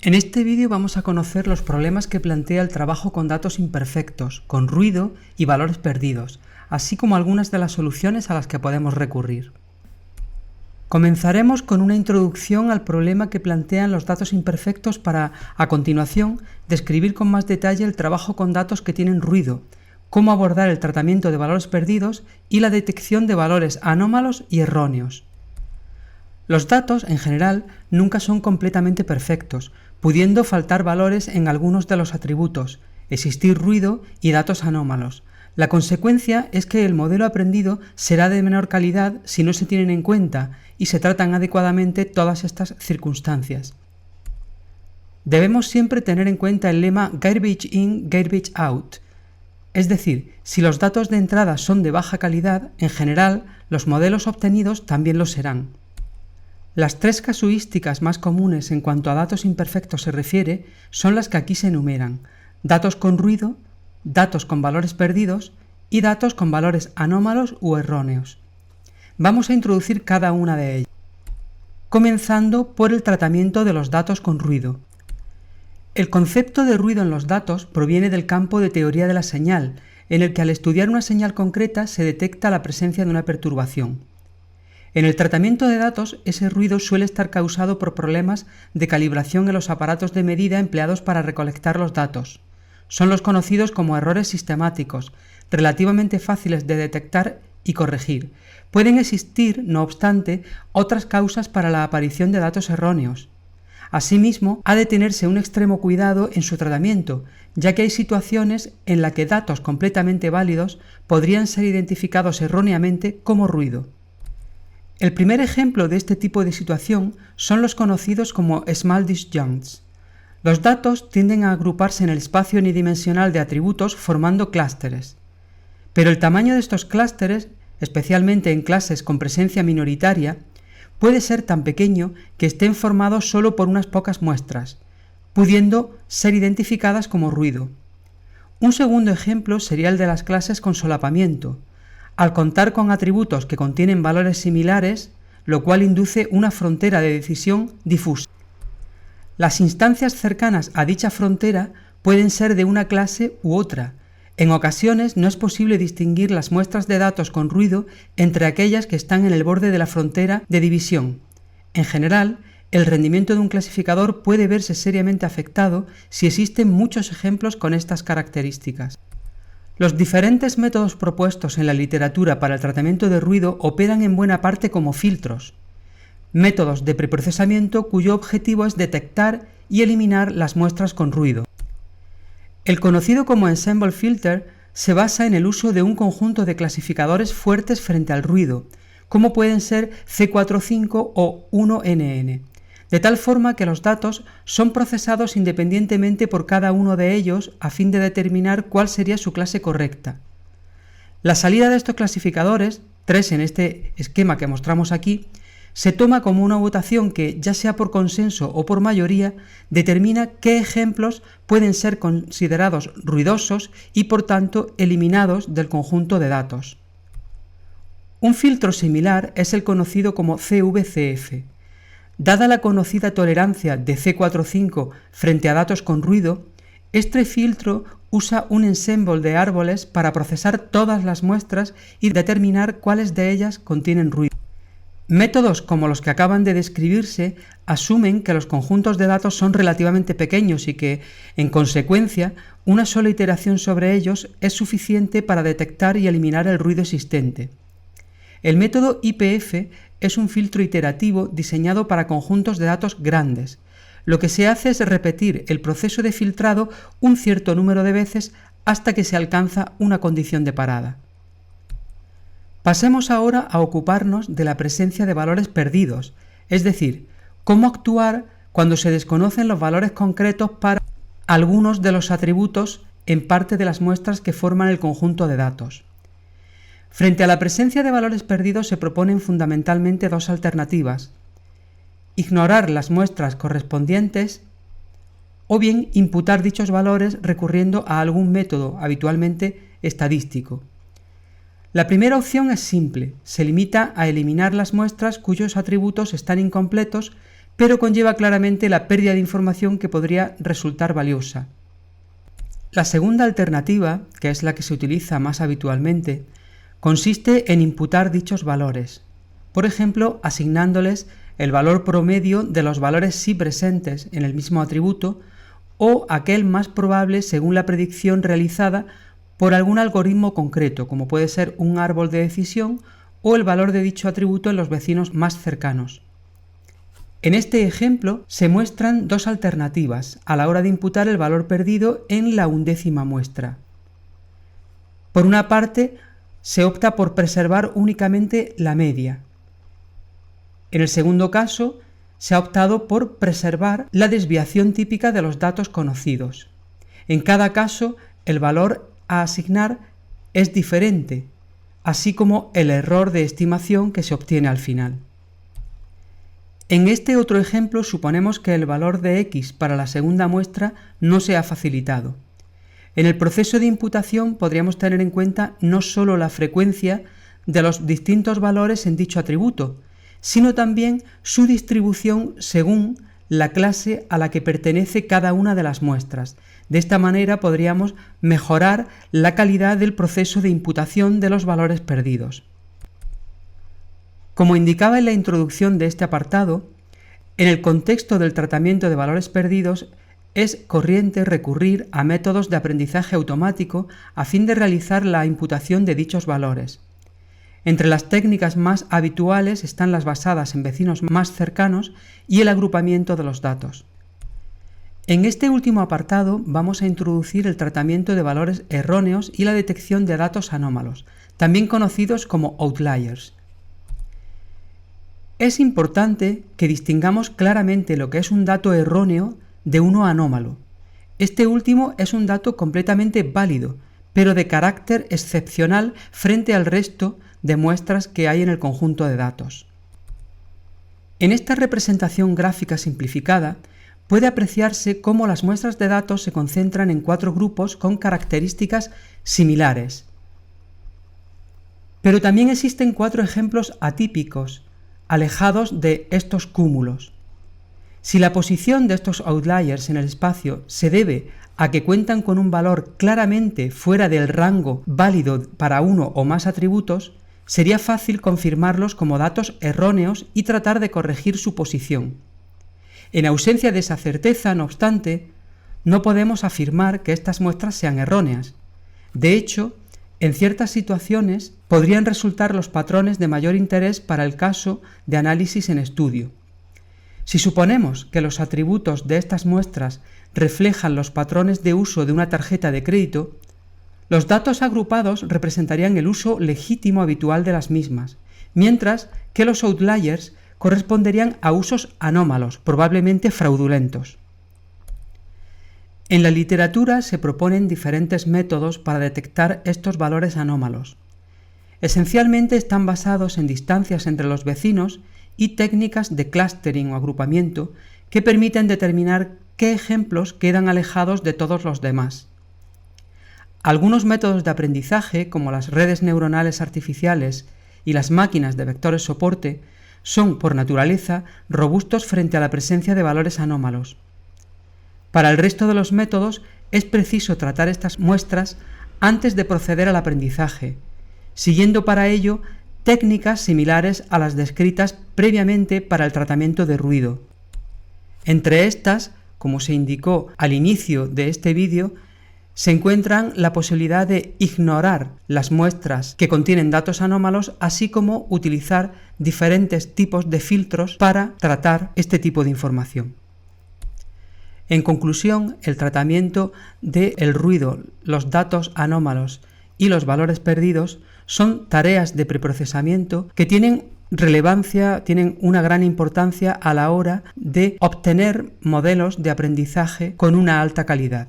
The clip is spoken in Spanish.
En este vídeo vamos a conocer los problemas que plantea el trabajo con datos imperfectos, con ruido y valores perdidos, así como algunas de las soluciones a las que podemos recurrir. Comenzaremos con una introducción al problema que plantean los datos imperfectos para, a continuación, describir con más detalle el trabajo con datos que tienen ruido, cómo abordar el tratamiento de valores perdidos y la detección de valores anómalos y erróneos. Los datos, en general, nunca son completamente perfectos, pudiendo faltar valores en algunos de los atributos, existir ruido y datos anómalos. La consecuencia es que el modelo aprendido será de menor calidad si no se tienen en cuenta y se tratan adecuadamente todas estas circunstancias. Debemos siempre tener en cuenta el lema Garbage in, Garbage out. Es decir, si los datos de entrada son de baja calidad, en general, los modelos obtenidos también lo serán. Las tres casuísticas más comunes en cuanto a datos imperfectos se refiere son las que aquí se enumeran: datos con ruido, datos con valores perdidos y datos con valores anómalos u erróneos. Vamos a introducir cada una de ellas, comenzando por el tratamiento de los datos con ruido. El concepto de ruido en los datos proviene del campo de teoría de la señal, en el que al estudiar una señal concreta se detecta la presencia de una perturbación. En el tratamiento de datos, ese ruido suele estar causado por problemas de calibración en los aparatos de medida empleados para recolectar los datos. Son los conocidos como errores sistemáticos, relativamente fáciles de detectar y corregir. Pueden existir, no obstante, otras causas para la aparición de datos erróneos. Asimismo, ha de tenerse un extremo cuidado en su tratamiento, ya que hay situaciones en las que datos completamente válidos podrían ser identificados erróneamente como ruido. El primer ejemplo de este tipo de situación son los conocidos como small disjuncts. Los datos tienden a agruparse en el espacio unidimensional de atributos formando clústeres. Pero el tamaño de estos clústeres, especialmente en clases con presencia minoritaria, puede ser tan pequeño que estén formados solo por unas pocas muestras, pudiendo ser identificadas como ruido. Un segundo ejemplo sería el de las clases con solapamiento. Al contar con atributos que contienen valores similares, lo cual induce una frontera de decisión difusa. Las instancias cercanas a dicha frontera pueden ser de una clase u otra. En ocasiones no es posible distinguir las muestras de datos con ruido entre aquellas que están en el borde de la frontera de división. En general, el rendimiento de un clasificador puede verse seriamente afectado si existen muchos ejemplos con estas características. Los diferentes métodos propuestos en la literatura para el tratamiento de ruido operan en buena parte como filtros, métodos de preprocesamiento cuyo objetivo es detectar y eliminar las muestras con ruido. El conocido como ensemble filter se basa en el uso de un conjunto de clasificadores fuertes frente al ruido, como pueden ser C45 o 1NN, de tal forma que los datos son procesados independientemente por cada uno de ellos a fin de determinar cuál sería su clase correcta. La salida de estos clasificadores, 3 en este esquema que mostramos aquí, se toma como una votación que, ya sea por consenso o por mayoría, determina qué ejemplos pueden ser considerados ruidosos y por tanto eliminados del conjunto de datos. Un filtro similar es el conocido como CVCF. Dada la conocida tolerancia de C45 frente a datos con ruido, este filtro usa un ensemble de árboles para procesar todas las muestras y determinar cuáles de ellas contienen ruido. Métodos como los que acaban de describirse asumen que los conjuntos de datos son relativamente pequeños y que, en consecuencia, una sola iteración sobre ellos es suficiente para detectar y eliminar el ruido existente. El método IPF es un filtro iterativo diseñado para conjuntos de datos grandes. Lo que se hace es repetir el proceso de filtrado un cierto número de veces hasta que se alcanza una condición de parada. Pasemos ahora a ocuparnos de la presencia de valores perdidos, es decir, cómo actuar cuando se desconocen los valores concretos para algunos de los atributos en parte de las muestras que forman el conjunto de datos. Frente a la presencia de valores perdidos se proponen fundamentalmente dos alternativas: ignorar las muestras correspondientes o bien imputar dichos valores recurriendo a algún método, habitualmente estadístico. La primera opción es simple, se limita a eliminar las muestras cuyos atributos están incompletos pero conlleva claramente la pérdida de información que podría resultar valiosa. La segunda alternativa, que es la que se utiliza más habitualmente, consiste en imputar dichos valores, por ejemplo, asignándoles el valor promedio de los valores sí presentes en el mismo atributo o aquel más probable según la predicción realizada por algún algoritmo concreto, como puede ser un árbol de decisión o el valor de dicho atributo en los vecinos más cercanos. En este ejemplo se muestran dos alternativas a la hora de imputar el valor perdido en la 1/10 muestra. Por una parte, se opta por preservar únicamente la media. En el segundo caso, se ha optado por preservar la desviación típica de los datos conocidos. En cada caso, el valor a asignar es diferente, así como el error de estimación que se obtiene al final. En este otro ejemplo suponemos que el valor de x para la segunda muestra no se ha facilitado. En el proceso de imputación podríamos tener en cuenta no solo la frecuencia de los distintos valores en dicho atributo, sino también su distribución según la clase a la que pertenece cada una de las muestras. De esta manera podríamos mejorar la calidad del proceso de imputación de los valores perdidos. Como indicaba en la introducción de este apartado, en el contexto del tratamiento de valores perdidos es corriente recurrir a métodos de aprendizaje automático a fin de realizar la imputación de dichos valores. Entre las técnicas más habituales están las basadas en vecinos más cercanos y el agrupamiento de los datos. En este último apartado vamos a introducir el tratamiento de valores erróneos y la detección de datos anómalos, también conocidos como outliers. Es importante que distingamos claramente lo que es un dato erróneo de uno anómalo. Este último es un dato completamente válido, pero de carácter excepcional frente al resto de muestras que hay en el conjunto de datos. En esta representación gráfica simplificada puede apreciarse cómo las muestras de datos se concentran en 4 grupos con características similares. Pero también existen 4 ejemplos atípicos, alejados de estos cúmulos. Si la posición de estos outliers en el espacio se debe a que cuentan con un valor claramente fuera del rango válido para uno o más atributos, sería fácil confirmarlos como datos erróneos y tratar de corregir su posición. En ausencia de esa certeza, no obstante, no podemos afirmar que estas muestras sean erróneas. De hecho, en ciertas situaciones podrían resultar los patrones de mayor interés para el caso de análisis en estudio. Si suponemos que los atributos de estas muestras reflejan los patrones de uso de una tarjeta de crédito, los datos agrupados representarían el uso legítimo habitual de las mismas, mientras que los outliers corresponderían a usos anómalos, probablemente fraudulentos. En la literatura se proponen diferentes métodos para detectar estos valores anómalos. Esencialmente están basados en distancias entre los vecinos y técnicas de clustering o agrupamiento que permiten determinar qué ejemplos quedan alejados de todos los demás. Algunos métodos de aprendizaje, como las redes neuronales artificiales y las máquinas de vectores soporte, son, por naturaleza, robustos frente a la presencia de valores anómalos. Para el resto de los métodos es preciso tratar estas muestras antes de proceder al aprendizaje, siguiendo para ello técnicas similares a las descritas previamente para el tratamiento de ruido. Entre estas, como se indicó al inicio de este vídeo, se encuentran la posibilidad de ignorar las muestras que contienen datos anómalos, así como utilizar diferentes tipos de filtros para tratar este tipo de información. En conclusión, el tratamiento del ruido, los datos anómalos y los valores perdidos son tareas de preprocesamiento que tienen relevancia, tienen una gran importancia a la hora de obtener modelos de aprendizaje con una alta calidad.